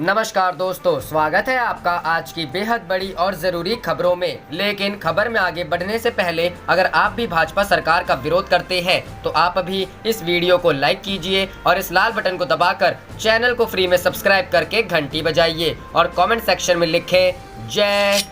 नमस्कार दोस्तों, स्वागत है आपका आज की बेहद बड़ी और जरूरी खबरों में। लेकिन खबर में आगे बढ़ने से पहले अगर आप भी भाजपा सरकार का विरोध करते हैं तो आप अभी इस वीडियो को लाइक कीजिए और इस लाल बटन को दबाकर चैनल को फ्री में सब्सक्राइब करके घंटी बजाइए और कमेंट सेक्शन में लिखें जय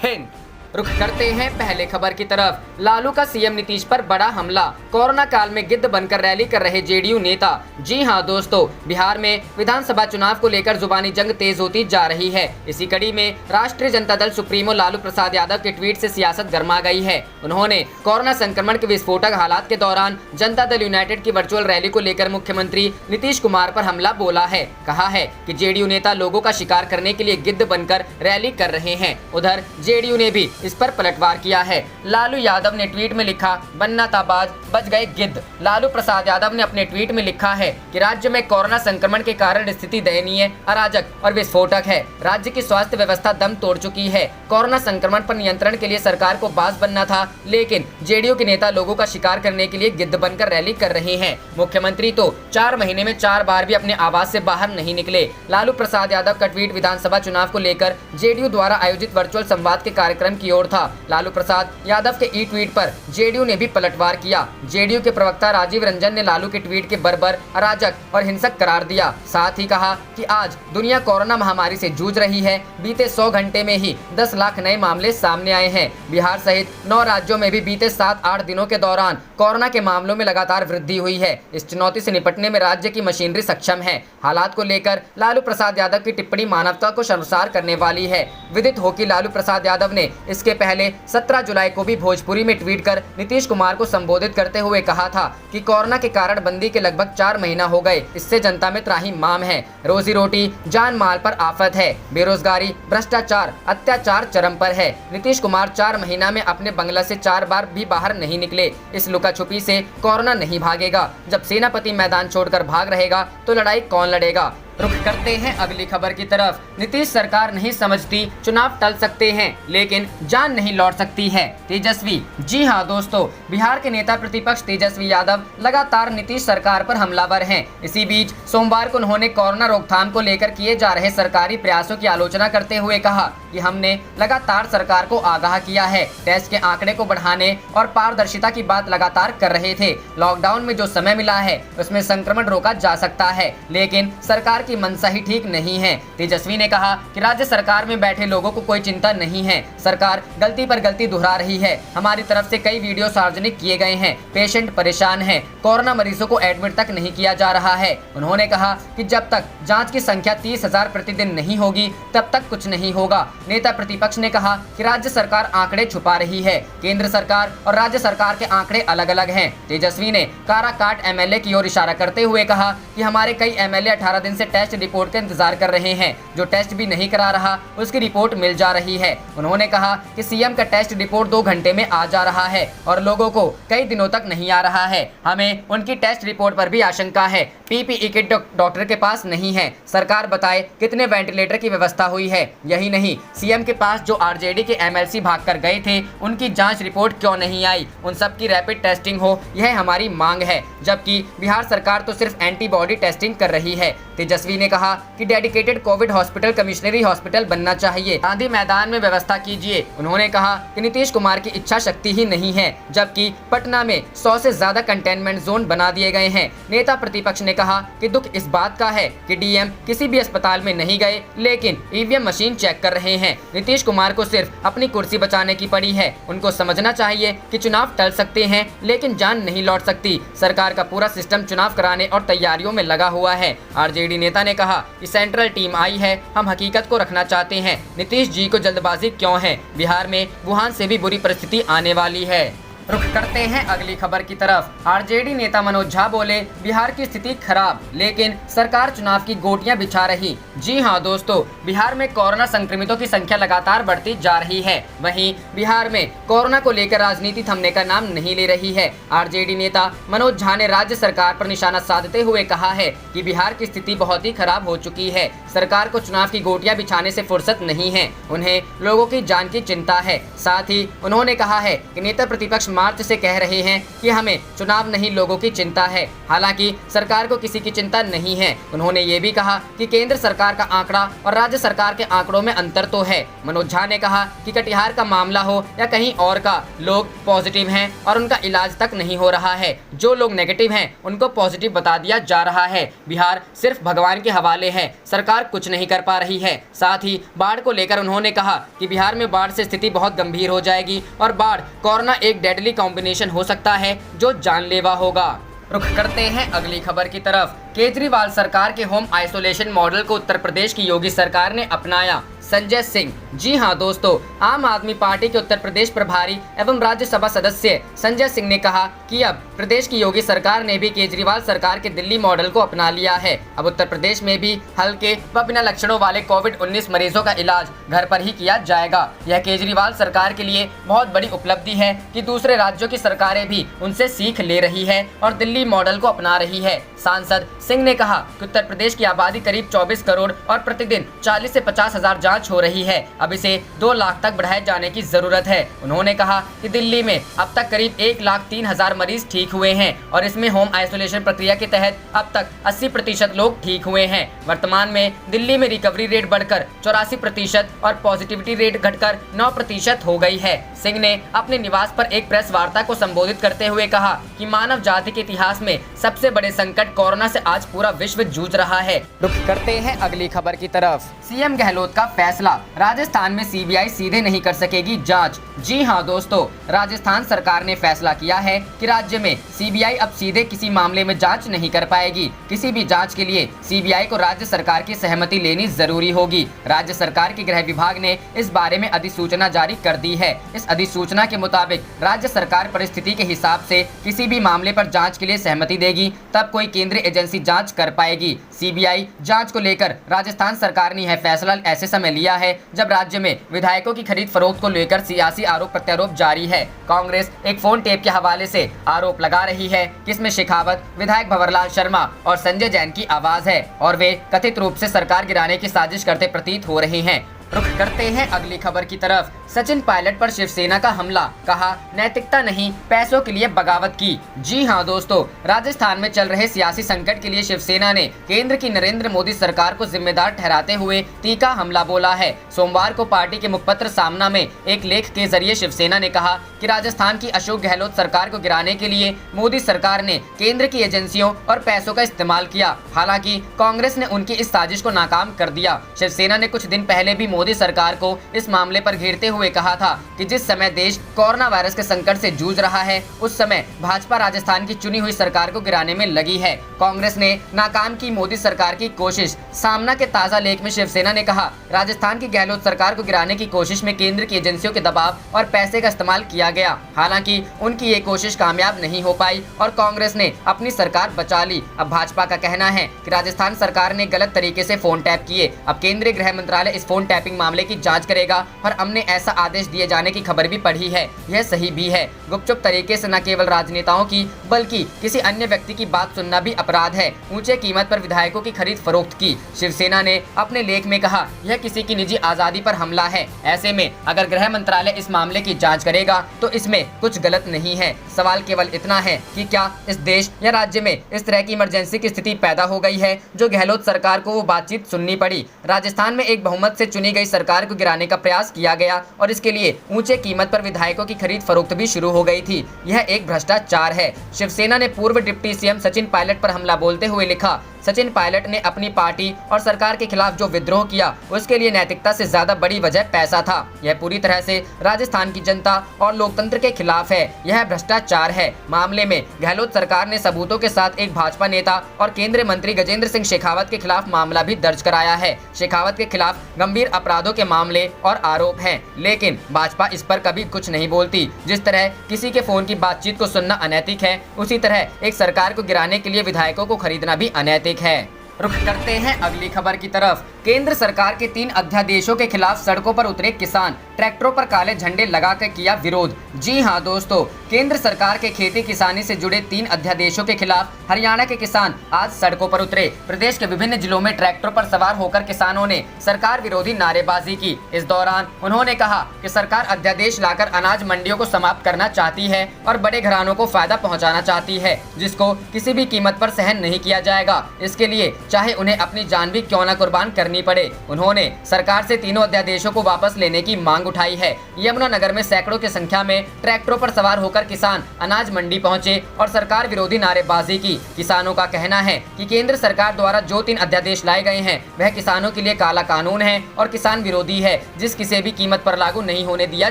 हिंद। रुख करते हैं पहले खबर की तरफ। लालू का सीएम नीतीश पर बड़ा हमला, कोरोना काल में गिद्ध बनकर रैली कर रहे जेडीयू नेता। जी हां दोस्तों, बिहार में विधानसभा चुनाव को लेकर जुबानी जंग तेज होती जा रही है। इसी कड़ी में राष्ट्रीय जनता दल सुप्रीमो लालू प्रसाद यादव के ट्वीट से सियासत गर्मा गई है। उन्होंने कोरोना संक्रमण के विस्फोटक हालात के दौरान जनता दल यूनाइटेड की वर्चुअल रैली को लेकर मुख्यमंत्री नीतीश कुमार पर हमला बोला है। कहा है कि जेडीयू नेता लोगों का शिकार करने के लिए गिद्ध बनकर रैली कर रहे हैं। उधर जेडीयू ने भी इस पर पलटवार किया है। लालू यादव ने ट्वीट में लिखा, बनना था बाज बच गए गिद्ध। लालू प्रसाद यादव ने अपने ट्वीट में लिखा है कि राज्य में कोरोना संक्रमण के कारण स्थिति दयनीय, अराजक और विस्फोटक है। राज्य की स्वास्थ्य व्यवस्था दम तोड़ चुकी है। कोरोना संक्रमण पर नियंत्रण के लिए सरकार को बाज बनना था, लेकिन जेडीयू के नेता लोगों का शिकार करने के लिए गिद्ध बनकर रैली कर रहे हैं। मुख्यमंत्री तो 4 महीने में 4 बार भी अपने आवास से बाहर नहीं निकले। लालू प्रसाद यादव का ट्वीट विधानसभा चुनाव को लेकर जेडीयू द्वारा आयोजित वर्चुअल संवाद के कार्यक्रम की ओर था। लालू प्रसाद यादव के ई ट्वीट पर जेडीयू ने भी पलटवार किया। जेडीयू के प्रवक्ता राजीव रंजन ने लालू के ट्वीट के बर्बर, अराजक और हिंसक करार दिया। साथ ही कहा कि आज दुनिया कोरोना महामारी से जूझ रही है। बीते 100 घंटे में ही 10 लाख नए मामले सामने आए हैं। बिहार सहित 9 राज्यों में भी बीते 7-8 दिनों के दौरान कोरोना के मामलों में लगातार वृद्धि हुई है। इस चुनौती से निपटने में राज्य की मशीनरी सक्षम है। हालात को लेकर लालू प्रसाद यादव की टिप्पणी मानवता को शर्मसार करने वाली है। विदित हो कि लालू प्रसाद यादव ने इसके पहले 17 जुलाई को भी भोजपुरी में ट्वीट कर नीतीश कुमार को संबोधित करते हुए कहा था कि कोरोना के कारण बंदी के लगभग 4 महीना हो गए। इससे जनता में त्राहिमाम है। रोजी रोटी जान माल पर आफत है। बेरोजगारी, भ्रष्टाचार, अत्याचार चरम पर है। नीतीश कुमार 4 महीना में अपने बंगला से 4 बार भी बाहर नहीं निकले। इस लुका छुपी से कोरोना नहीं भागेगा। जब सेनापति मैदान छोड़कर भाग रहेगा तो लड़ाई कौन लड़ेगा। रुख करते हैं अगली खबर की तरफ। नीतीश सरकार नहीं समझती चुनाव टल सकते हैं लेकिन जान नहीं लौट सकती है, तेजस्वी। जी हां दोस्तों, बिहार के नेता प्रतिपक्ष तेजस्वी यादव लगातार नीतीश सरकार पर हमलावर हैं। इसी बीच सोमवार को उन्होंने कोरोना रोकथाम को लेकर किए जा रहे सरकारी प्रयासों की आलोचना करते हुए कहा कि हमने लगातार सरकार को आगाह किया है। टेस्ट के आंकड़े को बढ़ाने और पारदर्शिता की बात लगातार कर रहे थे। लॉकडाउन में जो समय मिला है उसमें संक्रमण रोका जा सकता है, लेकिन सरकार की मनसा ही ठीक नहीं है। तेजस्वी ने कहा कि राज्य सरकार में बैठे लोगों को कोई चिंता नहीं है। सरकार गलती पर गलती दोहरा रही है। हमारी तरफ से कई वीडियो सार्वजनिक किए गए हैं। पेशेंट परेशान हैं। कोरोना मरीजों को एडमिट तक नहीं किया जा रहा है। उन्होंने कहा कि जब तक जांच की संख्या 30,000 प्रतिदिन नहीं होगी तब तक कुछ नहीं होगा। नेता प्रतिपक्ष ने कहा कि राज्य सरकार आंकड़े छुपा रही है। केंद्र सरकार और राज्य सरकार के आंकड़े अलग अलग हैं। तेजस्वी ने काराकाट एमएलए की ओर इशारा करते हुए कहा कि हमारे कई एमएलए 18 दिन से टेस्ट रिपोर्ट का इंतजार कर रहे हैं। जो टेस्ट भी नहीं करा रहा उसकी रिपोर्ट मिल जा रही है। उन्होंने कहा कि सीएम का टेस्ट रिपोर्ट 2 घंटे में आ जा रहा है और लोगों को कई दिनों तक नहीं आ रहा है। हमें उनकी टेस्ट रिपोर्ट पर भी आशंका है। पीपीई किट डॉक्टर के पास नहीं है। सरकार बताए कितने वेंटिलेटर की व्यवस्था हुई है। यही नहीं, सीएम के पास जो आरजेडी के एमएलसी भागकर गए थे उनकी जांच रिपोर्ट क्यों नहीं आई। उन सब की रैपिड टेस्टिंग हो, यह हमारी मांग है। जबकि बिहार सरकार तो सिर्फ एंटीबॉडी टेस्टिंग कर रही है। तेजस्वी ने कहा कि डेडिकेटेड कोविड हॉस्पिटल कमिश्नरी हॉस्पिटल बनना चाहिए। गांधी मैदान में व्यवस्था कीजिए। उन्होंने कहा कि नीतीश कुमार की इच्छा शक्ति ही नहीं है, जबकि पटना में 100 से ज्यादा कंटेनमेंट जोन बना दिए गए हैं। नेता प्रतिपक्ष ने कहा कि दुख इस बात का है कि डीएम किसी भी अस्पताल में नहीं गए लेकिन ईवीएम मशीन चेक कर रहे हैं। नीतीश कुमार को सिर्फ अपनी कुर्सी बचाने की पड़ी है। उनको समझना चाहिए कि चुनाव टल सकते हैं लेकिन जान नहीं लौट सकती। सरकार का पूरा सिस्टम चुनाव कराने और तैयारियों में लगा हुआ है। आरजेडी नेता ने कहा कि सेंट्रल टीम आई है, हम हकीकत को रखना चाहते हैं। नीतीश जी को जल्दबाजी क्यों है? बिहार में वुहान से भी बुरी परिस्थिति आने वाली है। रुख करते हैं अगली खबर की तरफ। आरजेडी नेता मनोज झा बोले, बिहार की स्थिति खराब लेकिन सरकार चुनाव की गोटियां बिछा रही। जी हां दोस्तों, बिहार में कोरोना संक्रमितों की संख्या लगातार बढ़ती जा रही है। वहीं बिहार में कोरोना को लेकर राजनीति थमने का नाम नहीं ले रही है। आरजेडी नेता मनोज झा ने राज्य सरकार पर निशाना साधते हुए कहा है कि बिहार की स्थिति बहुत ही खराब हो चुकी है। सरकार को चुनाव की गोटियां बिछाने से फुर्सत नहीं है। उन्हें लोगों की जान की चिंता है। साथ ही उन्होंने कहा है कि नेता प्रतिपक्ष मार्च से कह रहे हैं कि हमें चुनाव नहीं लोगों की चिंता है। हालांकि सरकार को किसी की चिंता नहीं है। उन्होंने ये भी कहा कि केंद्र सरकार का आंकड़ा और राज्य सरकार के आंकड़ों में अंतर तो है। मनोज झा ने कहा कि कटिहार का मामला हो या कहीं और का, लोग पॉजिटिव हैं और उनका इलाज तक नहीं हो रहा है। जो लोग नेगेटिव हैं उनको पॉजिटिव बता दिया जा रहा है। बिहार सिर्फ भगवान के हवाले है, सरकार कुछ नहीं कर पा रही है। साथ ही बाढ़ को लेकर उन्होंने कहा कि बिहार में बाढ़ से स्थिति बहुत गंभीर हो जाएगी और बाढ़ कोरोना एक डेडली कॉम्बिनेशन हो सकता है जो जानलेवा होगा। रुख करते हैं अगली खबर की तरफ। केजरीवाल सरकार के होम आइसोलेशन मॉडल को उत्तर प्रदेश की योगी सरकार ने अपनाया। संजय सिंह। जी हां दोस्तों, आम आदमी पार्टी के उत्तर प्रदेश प्रभारी एवं राज्यसभा सदस्य संजय सिंह ने कहा कि अब प्रदेश की योगी सरकार ने भी केजरीवाल सरकार के दिल्ली मॉडल को अपना लिया है। अब उत्तर प्रदेश में भी हल्के व बिना लक्षणों वाले कोविड-19 मरीजों का इलाज घर पर ही किया जाएगा। यह केजरीवाल सरकार के लिए बहुत बड़ी उपलब्धि है कि दूसरे राज्यों की सरकारें भी उनसे सीख ले रही है और दिल्ली मॉडल को अपना रही है। सांसद सिंह ने कहा कि उत्तर प्रदेश की आबादी करीब 24 करोड़ और प्रतिदिन 40 से 50 हजार जाँच हो रही है। अब इसे 2 लाख तक बढ़ाए जाने की जरूरत है। उन्होंने कहा कि दिल्ली में अब तक करीब 1,03,000 मरीज ठीक हुए हैं और इसमें होम आइसोलेशन प्रक्रिया के तहत अब तक 80% लोग ठीक हुए हैं। वर्तमान में दिल्ली में रिकवरी रेट बढ़कर 84% और पॉजिटिविटी रेट घटकर 9% हो गई है। सिंह ने अपने निवास पर एक प्रेस वार्ता को संबोधित करते हुए कहा कि मानव जाति के इतिहास में सबसे बड़े संकट कोरोना से आज पूरा विश्व जूझ रहा है। रुख करते हैं अगली खबर की तरफ। सीएम गहलोत का फैसला, राजस्थान में सीबीआई सीधे नहीं कर सकेगी जांच। जी हां दोस्तों, राजस्थान सरकार ने फैसला किया है कि राज्य में सीबीआई अब सीधे किसी मामले में जांच नहीं कर पाएगी। किसी भी जांच के लिए सीबीआई को राज्य सरकार की सहमति लेनी जरूरी होगी। राज्य सरकार के गृह विभाग ने इस बारे में अधिसूचना जारी कर दी है। इस अधिसूचना के मुताबिक राज्य सरकार परिस्थिति के हिसाब से किसी भी मामले पर जांच के लिए सहमति देगी, तब कोई केंद्रीय एजेंसी जांच कर पाएगी। सीबीआई जांच को लेकर राजस्थान सरकार ने यह फैसला ऐसे समय लिया है जब राज्य में विधायकों की खरीद फरोख्त को लेकर सियासी आरोप प्रत्यारोप जारी है। कांग्रेस एक फोन टेप के हवाले से आरोप लगा रही है कि इसमें शेखावत, विधायक भंवरलाल शर्मा और संजय जैन की आवाज है और वे कथित रूप से सरकार गिराने की साजिश करते प्रतीत हो रहे हैं। रुख करते हैं अगली खबर की तरफ। सचिन पायलट पर शिवसेना का हमला, कहा नैतिकता नहीं पैसों के लिए बगावत की। जी हां दोस्तों, राजस्थान में चल रहे सियासी संकट के लिए शिवसेना ने केंद्र की नरेंद्र मोदी सरकार को जिम्मेदार ठहराते हुए तीखा हमला बोला है। सोमवार को पार्टी के मुखपत्र सामना में एक लेख के जरिए शिवसेना ने कहा कि राजस्थान की अशोक गहलोत सरकार को गिराने के लिए मोदी सरकार ने केंद्र की एजेंसियों और पैसों का इस्तेमाल किया। हालांकि कांग्रेस ने उनकी इस साजिश को नाकाम कर दिया। शिवसेना ने कुछ दिन पहले भी मोदी सरकार को इस मामले पर घेरते हुए कहा था कि जिस समय देश कोरोना वायरस के संकट से जूझ रहा है, उस समय भाजपा राजस्थान की चुनी हुई सरकार को गिराने में लगी है। कांग्रेस ने नाकाम की मोदी सरकार की कोशिश। सामना के ताजा लेख में शिवसेना ने कहा, राजस्थान की गहलोत सरकार को गिराने की कोशिश में केंद्र की एजेंसियों के दबाव और पैसे का इस्तेमाल किया गया। हालांकि उनकी ये कोशिश कामयाब नहीं हो पाई और कांग्रेस ने अपनी सरकार बचा ली। अब भाजपा का कहना है कि राजस्थान सरकार ने गलत तरीके से फोन टैप किए। अब केंद्रीय गृह मंत्रालय इस फोन टैपिंग मामले की जांच करेगा और हमने ऐसा आदेश दिए जाने की खबर भी पढ़ी है। यह सही भी है। गुपचुप तरीके से न केवल राजनेताओं की बल्कि किसी अन्य व्यक्ति की बात सुनना भी अपराध है। ऊंचे कीमत पर विधायकों की खरीद फरोख्त की। शिवसेना ने अपने लेख में कहा, यह किसी की निजी आजादी पर हमला है। ऐसे में अगर गृह मंत्रालय इस मामले की जांच करेगा तो इसमें कुछ गलत नहीं है। सवाल केवल इतना है कि क्या इस देश या राज्य में इस तरह की इमरजेंसी की स्थिति पैदा हो गई है जो गहलोत सरकार को वो बातचीत सुननी पड़ी। राजस्थान में एक बहुमत से चुनी गई सरकार को गिराने का प्रयास किया गया और इसके लिए ऊंचे कीमत पर विधायकों की खरीद फरोख्त भी शुरू हो गई थी। यह एक भ्रष्टाचार है। शिवसेना ने पूर्व डिप्टी सीएम सचिन पायलट पर हमला बोलते हुए लिखा, सचिन पायलट ने अपनी पार्टी और सरकार के खिलाफ जो विद्रोह किया उसके लिए नैतिकता से ज्यादा बड़ी वजह पैसा था। यह पूरी तरह से राजस्थान की जनता और लोकतंत्र के खिलाफ है। यह भ्रष्टाचार है। मामले में गहलोत सरकार ने सबूतों के साथ एक भाजपा नेता और केंद्रीय मंत्री गजेंद्र सिंह शेखावत के खिलाफ मामला भी दर्ज कराया है। शेखावत के खिलाफ गंभीर अपराधों के मामले और आरोप हैं, लेकिन भाजपा इस पर कभी कुछ नहीं बोलती। जिस तरह किसी के फोन की बातचीत को सुनना अनैतिक है, उसी तरह एक सरकार को गिराने के लिए विधायकों को खरीदना भी अनैतिक है। रुख करते हैं अगली खबर की तरफ। केंद्र सरकार के 3 अध्यादेशों के खिलाफ सड़कों पर उतरे किसान, ट्रैक्टरों पर काले झंडे लगाकर किया विरोध। जी हां दोस्तों, केंद्र सरकार के खेती किसानी से जुड़े 3 अध्यादेशों के खिलाफ हरियाणा के किसान आज सड़कों पर उतरे। प्रदेश के विभिन्न जिलों में ट्रैक्टरों पर सवार होकर किसानों ने सरकार विरोधी नारेबाजी की। इस दौरान उन्होंने कहा कि सरकार अध्यादेश लाकर अनाज मंडियों को समाप्त करना चाहती है और बड़े घरानों को फायदा पहुंचाना चाहती है, जिसको किसी भी कीमत पर सहन नहीं किया जाएगा। इसके लिए चाहे उन्हें अपनी जान भी क्यों न कुर्बान करनी पड़े। उन्होंने सरकार से तीनों अध्यादेशों को वापस लेने की मांग उठाई है। यमुनानगर में सैकड़ों की संख्या में ट्रैक्टरों पर सवार होकर किसान अनाज मंडी पहुंचे और सरकार विरोधी नारेबाजी की। किसानों का कहना है कि केंद्र सरकार द्वारा जो 3 अध्यादेश लाए गए हैं वह किसानों के लिए काला कानून है और किसान विरोधी है, जिस किसी भी कीमत पर लागू नहीं होने दिया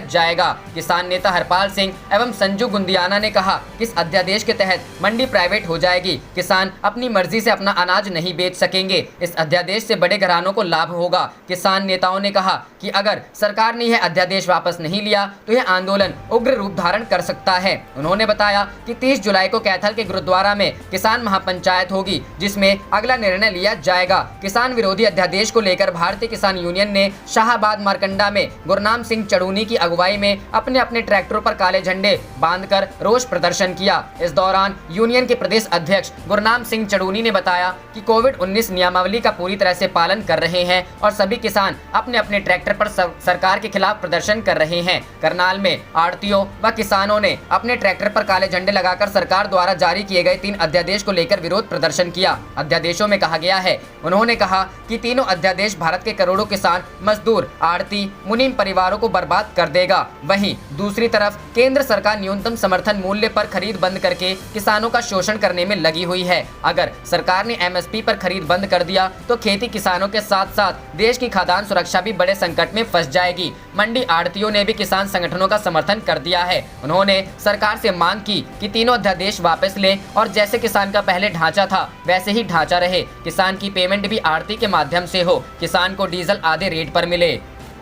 जाएगा। किसान नेता हरपाल सिंह एवं संजू गुंदियाना ने कहा कि इस अध्यादेश के तहत मंडी प्राइवेट हो जाएगी, किसान अपनी मर्जी से अपना अनाज नहीं बेच सकेंगे। इस अध्यादेश से बड़े घरानों को लाभ होगा। किसान नेताओं ने कहा कि अगर सरकार ने यह अध्यादेश वापस नहीं लिया तो यह आंदोलन उग्र रूप धारण कर सकता है। उन्होंने बताया कि 30 जुलाई को कैथल के गुरुद्वारा में किसान महापंचायत होगी, जिसमें अगला निर्णय लिया जाएगा। किसान विरोधी अध्यादेश को लेकर भारतीय किसान यूनियन ने शाहबाद मारकंडा में गुरनाम सिंह चड़ूनी की अगुवाई में अपने अपने ट्रैक्टरों पर काले झंडे बांधकर रोष प्रदर्शन किया। इस दौरान यूनियन के प्रदेश अध्यक्ष गुरनाम सिंह चड़ूनी ने बताया कि कोविड-19 नियमावली का पूरी तरह से पालन कर रहे हैं और सभी किसान अपने अपने ट्रैक्टर पर सरकार के खिलाफ प्रदर्शन कर रहे हैं। करनाल में आड़तियों व किसानों ने अपने ट्रैक्टर पर काले झंडे लगाकर सरकार द्वारा जारी किए गए 3 अध्यादेश को लेकर विरोध प्रदर्शन किया। अध्यादेशों में कहा गया है, उन्होंने कहा कि तीनों अध्यादेश भारत के करोड़ों किसान, मजदूर, आड़ती, मुनीम परिवारों को बर्बाद कर देगा। वहीं दूसरी तरफ केंद्र सरकार न्यूनतम समर्थन मूल्य पर खरीद बंद करके किसानों का शोषण करने में लगी हुई है। अगर सरकार ने MSP पर खरीद बंद कर दिया तो खेती किसानों के साथ साथ देश की खाद्यान्न सुरक्षा भी बड़े संकट में फंस जाएगी। मंडी आड़तियों ने भी किसान संगठनों का समर्थन कर दिया है। उन्होंने सरकार से मांग की कि तीनों अध्यादेश वापस लें और जैसे किसान का पहले ढांचा था वैसे ही ढांचा रहे। किसान की पेमेंट भी आड़ती के माध्यम से हो, किसान को डीजल आधे रेट पर मिले।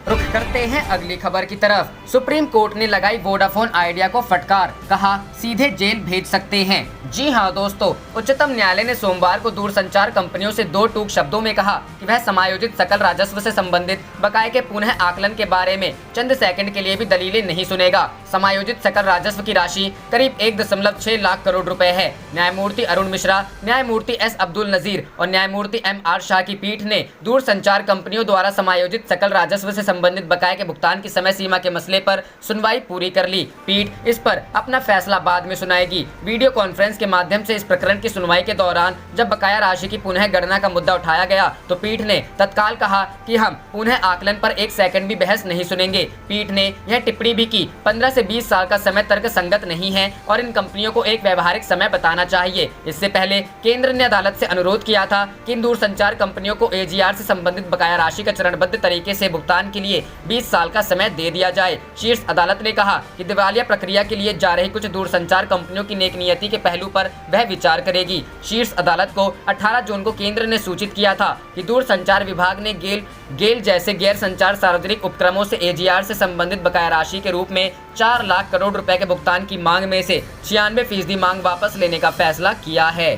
रुख करते हैं अगली खबर की तरफ। सुप्रीम कोर्ट ने लगाई वोडाफोन आइडिया को फटकार, कहा सीधे जेल भेज सकते हैं। जी हां दोस्तों, उच्चतम न्यायालय ने सोमवार को दूरसंचार कंपनियों से 2 टूक शब्दों में कहा कि वह समायोजित सकल राजस्व से संबंधित बकाये के पुनः आकलन के बारे में चंद सेकंड के लिए भी दलीलें नहीं सुनेगा। समायोजित सकल राजस्व की राशि करीब 1.6 लाख करोड़ रुपए है। न्यायमूर्ति अरुण मिश्रा, न्यायमूर्ति S अब्दुल नजीर और न्यायमूर्ति MR शाह की पीठ ने दूरसंचार कंपनियों द्वारा समायोजित सकल राजस्व से संबंधित बकाये के भुगतान की समय सीमा के मसले पर सुनवाई पूरी कर ली। पीठ इस पर अपना फैसला बाद में सुनाएगी। वीडियो कॉन्फ्रेंस के माध्यम से इस प्रकरण की सुनवाई के दौरान जब बकाया राशि की पुनः गणना का मुद्दा उठाया गया तो पीठ ने तत्काल कहा कि हम पुनः आकलन पर 1 सेकंड भी बहस नहीं सुनेंगे। पीठ ने यह टिप्पणी भी की 15 से 20 साल का समय तर्क संगत नहीं है और इन कंपनियों को एक व्यवहारिक समय बताना चाहिए। इससे पहले केंद्र ने अदालत से अनुरोध किया था कि इन दूरसंचार कंपनियों को AGR से संबंधित बकाया राशि का चरणबद्ध तरीके से भुगतान के लिए 20 साल का समय दे दिया जाए। शीर्ष अदालत ने कहा कि दिवालिया प्रक्रिया के लिए जा रही कुछ दूरसंचार कंपनियों की नेक नियति के पहलू पर वह विचार करेगी। शीर्ष अदालत को 18 जून को केंद्र ने सूचित किया था कि दूरसंचार विभाग ने गेल जैसे गैर संचार सार्वजनिक उपक्रमों से AGR से संबंधित बकाया राशि के रूप में 4 लाख करोड़ रुपए के भुगतान की मांग में से 96% मांग वापस लेने का फैसला किया है।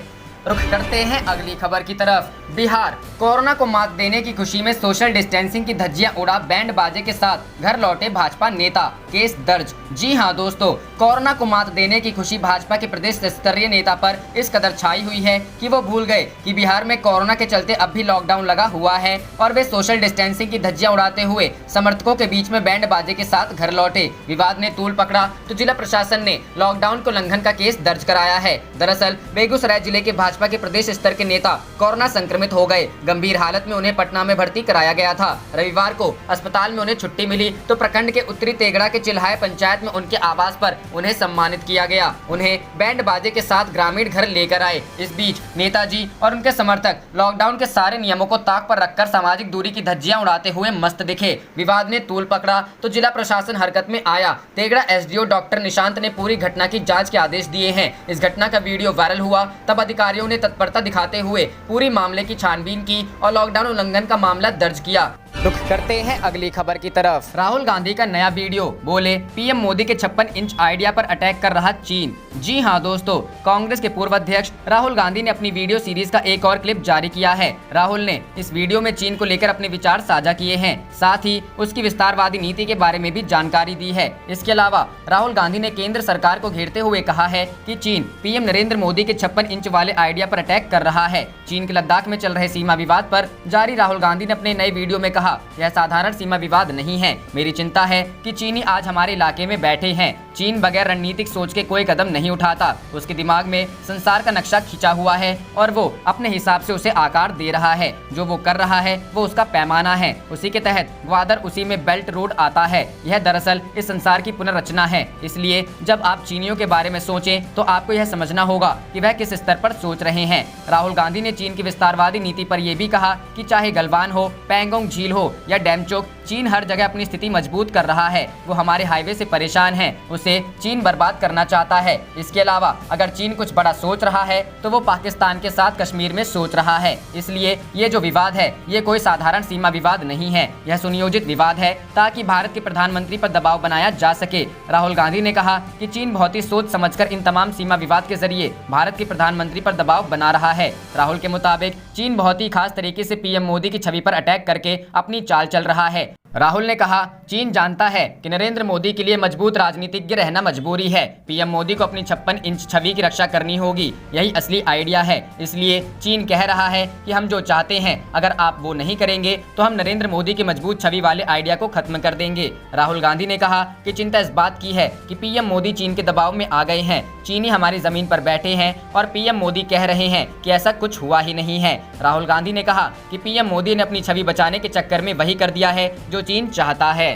रुख करते हैं अगली खबर की तरफ। बिहार कोरोना को मात देने की खुशी में सोशल डिस्टेंसिंग की धज्जियां उड़ा बैंड बाजे के साथ घर लौटे भाजपा नेता, केस दर्ज। जी हां दोस्तों, कोरोना को मात देने की खुशी भाजपा के प्रदेश स्तरीय नेता पर इस कदर छाई हुई है कि वो भूल गए कि बिहार में कोरोना के चलते अब भी लॉकडाउन लगा हुआ है और वे सोशल डिस्टेंसिंग की धज्जियां उड़ाते हुए समर्थकों के बीच में बैंड बाजे के साथ घर लौटे। विवाद ने तूल पकड़ा तो जिला प्रशासन ने लॉकडाउन को उल्लंघन का केस दर्ज कराया है। दरअसल बेगूसराय जिले के भाजपा के प्रदेश स्तर के नेता कोरोना संक्रमित हो गए। गंभीर हालत में उन्हें पटना में भर्ती कराया गया था। रविवार को अस्पताल में उन्हें छुट्टी मिली तो प्रखंड के उत्तरी तेगड़ा के चिल्हाय पंचायत में उनके आवास पर उन्हें सम्मानित किया गया। उन्हें बैंड बाजे के साथ ग्रामीण घर लेकर आए। इस बीच नेताजी और उनके समर्थक लॉकडाउन के सारे नियमों को ताक पर रखकर सामाजिक दूरी की धज्जियां उड़ाते हुए मस्त दिखे। विवाद ने तूल पकड़ा तो जिला प्रशासन हरकत में आया। तेगड़ा SDO डॉक्टर निशांत ने पूरी घटना की जाँच के आदेश दिए हैं। इस घटना का वीडियो वायरल हुआ तब अधिकारियों ने तत्परता दिखाते हुए पूरी मामले की छानबीन की और लॉकडाउन उल्लंघन का मामला दर्ज किया। रुख करते हैं अगली खबर की तरफ। राहुल गांधी का नया वीडियो, बोले पीएम मोदी के 56 इंच आइडिया पर अटैक कर रहा चीन। जी हां दोस्तों, कांग्रेस के पूर्व अध्यक्ष राहुल गांधी ने अपनी वीडियो सीरीज का एक और क्लिप जारी किया है। राहुल ने इस वीडियो में चीन को लेकर अपने विचार साझा किए हैं, साथ ही उसकी विस्तारवादी नीति के बारे में भी जानकारी दी है। इसके अलावा राहुल गांधी ने केंद्र सरकार को घेरते हुए कहा है कि चीन पीएम नरेंद्र मोदी के 56 इंच वाले आइडिया पर अटैक कर रहा है। चीन के लद्दाख में चल रहे सीमा विवाद पर जारी राहुल गांधी ने अपने नए वीडियो में कहा, यह साधारण सीमा विवाद नहीं है। मेरी चिंता है कि चीनी आज हमारे इलाके में बैठे हैं। चीन बगैर रणनीतिक सोच के कोई कदम नहीं उठाता। उसके दिमाग में संसार का नक्शा खींचा हुआ है और वो अपने हिसाब से उसे आकार दे रहा है। जो वो कर रहा है वो उसका पैमाना है, उसी के तहत ग्वादर उसी में बेल्ट रोड आता है। यह दरअसल इस संसार की पुनर्रचना है। इसलिए जब आप चीनियों के बारे में सोचें तो आपको यह समझना होगा कि वह किस स्तर पर सोच रहे हैं। राहुल गांधी ने चीन की विस्तारवादी नीति पर यह भी कहा कि चाहे गलवान हो, पैंगोंग झील हो या डेमचोक, चीन हर जगह अपनी स्थिति मजबूत कर रहा है। वो हमारे हाईवे से परेशान है, उसे चीन बर्बाद करना चाहता है। इसके अलावा अगर चीन कुछ बड़ा सोच रहा है तो वो पाकिस्तान के साथ कश्मीर में सोच रहा है। इसलिए ये जो विवाद है ये कोई साधारण सीमा विवाद नहीं है, यह सुनियोजित विवाद है ताकि भारत के प्रधानमंत्री पर दबाव बनाया जा सके। राहुल गांधी ने कहा कि चीन बहुत ही सोच समझकर इन तमाम सीमा विवाद के जरिए भारत के प्रधानमंत्री पर दबाव बना रहा है। राहुल के मुताबिक चीन बहुत ही खास तरीके से पीएम मोदी की छवि पर अटैक करके अपनी चाल चल रहा है। राहुल ने कहा, चीन जानता है कि नरेंद्र मोदी के लिए मजबूत राजनीतिज्ञ रहना मजबूरी है। पीएम मोदी को अपनी 56 इंच छवि की रक्षा करनी होगी, यही असली आइडिया है। इसलिए चीन कह रहा है कि हम जो चाहते हैं अगर आप वो नहीं करेंगे तो हम नरेंद्र मोदी की मजबूत छवि वाले आइडिया को खत्म कर देंगे। राहुल गांधी ने कहा कि चिंता इस बात की है कि पीएम मोदी चीन के दबाव में आ गए हैं। चीनी हमारी जमीन पर बैठे हैं और पीएम मोदी कह रहे हैं कि ऐसा कुछ हुआ ही नहीं है। राहुल गांधी ने कहा कि पीएम मोदी ने अपनी छवि बचाने के चक्कर में वही कर दिया है जो चीन चाहता है।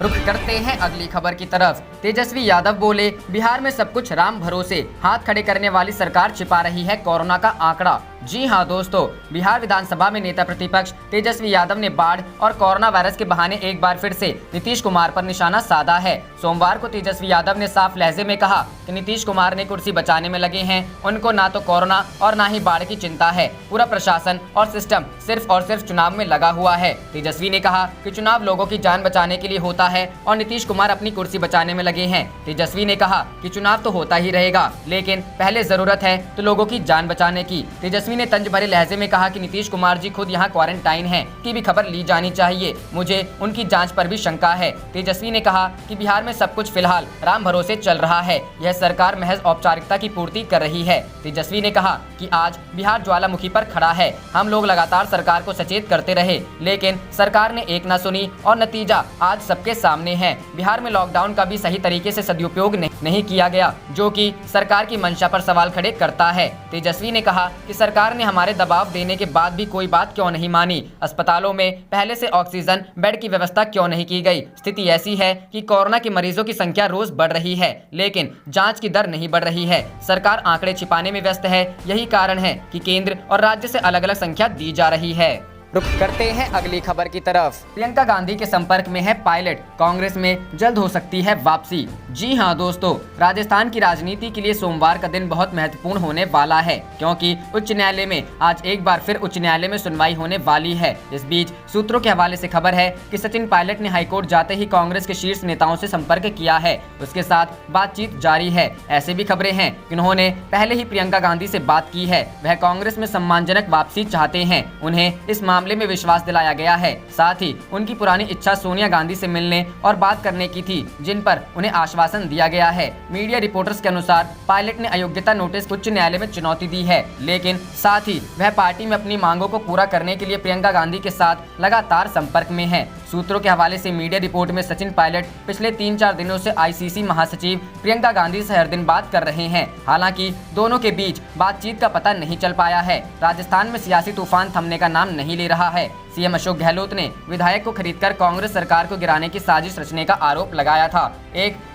रुख करते हैं अगली खबर की तरफ। तेजस्वी यादव बोले, बिहार में सब कुछ राम भरोसे, हाथ खड़े करने वाली सरकार छिपा रही है कोरोना का आंकड़ा। जी हां दोस्तों, बिहार विधानसभा में नेता प्रतिपक्ष तेजस्वी यादव ने बाढ़ और कोरोना वायरस के बहाने एक बार फिर से नीतीश कुमार पर निशाना साधा है। सोमवार को तेजस्वी यादव ने साफ लहजे में कहा कि नीतीश कुमार ने कुर्सी बचाने में लगे हैं, उनको ना तो कोरोना और ना ही बाढ़ की चिंता है। पूरा प्रशासन और सिस्टम सिर्फ और सिर्फ चुनाव में लगा हुआ है। तेजस्वी ने कहा कि चुनाव लोगों की जान बचाने के लिए होता है और नीतीश कुमार अपनी कुर्सी बचाने में लगे हैं। तेजस्वी ने कहा कि चुनाव तो होता ही रहेगा, लेकिन पहले जरूरत है तो लोगों की जान बचाने की। तेजस्वी ने तंज भरे लहजे में कहा कि नीतीश कुमार जी खुद यहाँ क्वारंटाइन हैं, की भी खबर ली जानी चाहिए। मुझे उनकी जांच पर भी शंका है। तेजस्वी ने कहा कि बिहार में सब कुछ फिलहाल राम भरोसे चल रहा है, यह सरकार महज औपचारिकता की पूर्ति कर रही है। तेजस्वी ने कहा कि आज बिहार ज्वालामुखी पर खड़ा है। हम लोग लगातार सरकार को सचेत करते रहे, लेकिन सरकार ने एक न सुनी और नतीजा आज सबके सामने है। बिहार में लॉकडाउन का भी सही तरीके से सदुपयोग नहीं किया गया, जो कि सरकार की मंशा पर सवाल खड़े करता है। तेजस्वी ने कहा कि सरकार ने हमारे दबाव देने के बाद भी कोई बात क्यों नहीं मानी। अस्पतालों में पहले से ऑक्सीजन बेड की व्यवस्था क्यों नहीं की गई। स्थिति ऐसी है कि कोरोना के मरीजों की संख्या रोज बढ़ रही है, लेकिन जांच की दर नहीं बढ़ रही है। सरकार आंकड़े छिपाने में व्यस्त है। यही कारण है कि केंद्र और राज्य से अलग अलग संख्या दी जा रही है। रुख करते हैं अगली खबर की तरफ। प्रियंका गांधी के संपर्क में है पायलट, कांग्रेस में जल्द हो सकती है वापसी। जी हां दोस्तों, राजस्थान की राजनीति के लिए सोमवार का दिन बहुत महत्वपूर्ण होने वाला है, क्योंकि उच्च न्यायालय में आज एक बार फिर उच्च न्यायालय में सुनवाई होने वाली है। इस बीच सूत्रों के हवाले से खबर है कि सचिन पायलट ने हाईकोर्ट जाते ही कांग्रेस के शीर्ष नेताओं से संपर्क किया है, उसके साथ बातचीत जारी है। ऐसे भी खबरें हैं कि उन्होंने पहले ही प्रियंका गांधी से बात की है। वह कांग्रेस में सम्मानजनक वापसी चाहते हैं। उन्हें इस मामले में विश्वास दिलाया गया है। साथ ही उनकी पुरानी इच्छा सोनिया गांधी से मिलने और बात करने की थी, जिन पर उन्हें आश्वासन दिया गया है। मीडिया रिपोर्टर्स के अनुसार पायलट ने अयोग्यता नोटिस उच्च न्यायालय में चुनौती दी है, लेकिन साथ ही वह पार्टी में अपनी मांगों को पूरा करने के लिए प्रियंका गांधी के साथ लगातार संपर्क में है। सूत्रों के हवाले से मीडिया रिपोर्ट में सचिन पायलट पिछले 3-4 दिनों से आईसीसी महासचिव प्रियंका गांधी से हर दिन बात कर रहे हैं। हालांकि दोनों के बीच बातचीत का पता नहीं चल पाया है। राजस्थान में सियासी तूफान थमने का नाम नहीं ले रहा है। सीएम अशोक गहलोत ने विधायक को खरीदकर कांग्रेस सरकार को गिराने की साजिश रचने का आरोप लगाया था।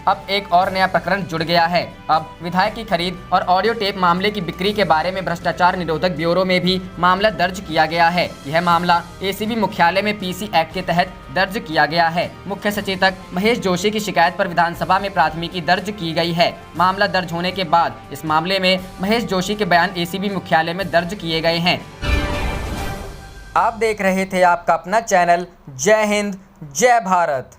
अब एक और नया प्रकरण जुड़ गया है। अब विधायक की खरीद और ऑडियो टेप मामले की बिक्री के बारे में भ्रष्टाचार निरोधक ब्यूरो में भी मामला दर्ज किया गया है। यह मामला एसीबी मुख्यालय में पीसी एक्ट के तहत दर्ज किया गया है। मुख्य सचेतक महेश जोशी की शिकायत पर विधानसभा में प्राथमिकी दर्ज की गई है। मामला दर्ज होने के बाद इस मामले में महेश जोशी के बयान एसीबी मुख्यालय में दर्ज किए गए हैं। आप देख रहे थे आपका अपना चैनल जय हिंद जय भारत।